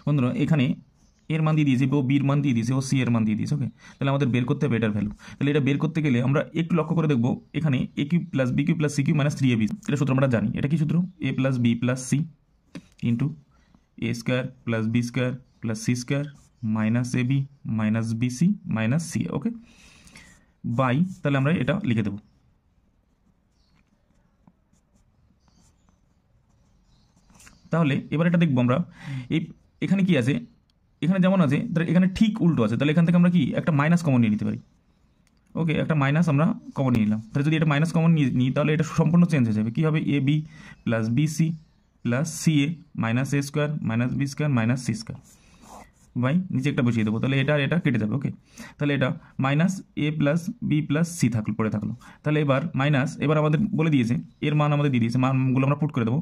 বন্ধুরা এখানে এর মান দিয়ে দিয়েছে, ও বির মান দিয়ে দিয়েছে, ও সি এর মান দিয়ে দিয়েছে। ওকে, তাহলে আমাদের বের করতে হবে এটার ভ্যালু। তাহলে এটা বের করতে গেলে আমরা একটু লক্ষ্য করে দেখবো, এখানে a cube plus b cube plus c cube minus 3ab, এটা সূত্র আমরা জানি। এটা কি সূত্র? A plus b plus c into a square plus b square plus c square minus a b minus b c minus c. Okay, by, তাহলে আমরা এটা লিখে দেবো। তাহলে এবার এটা দেখবো আমরা, এখানে কি আছে, এখানে যেমন আছে তাহলে এখানে ঠিক উল্টো আছে। তাহলে এখান থেকে আমরা কি একটা মাইনাস কমন নিয়ে নিতে পারি। ওকে, একটা মাইনাস আমরা কমন নিয়ে নিলাম। তাহলে যদি এটা মাইনাস কমন নিই তাহলে এটা সম্পূর্ণ চেঞ্জ হয়ে যাবে। কী হবে? A b plus b c plus c a minus a square minus b square minus c square by, নিচে একটা বসিয়ে দেবো। তাহলে এটা আর এটা কেটে যাবে। ওকে, তাহলে এটা মাইনাস এ প্লাস বি প্লাস সি পড়ে থাকলো। তাহলে এবার মাইনাস, এবার আমাদের বলে দিয়েছে এর মান আমাদের দিয়ে দিয়েছে, মানগুলো আমরা পুট করে দেবো।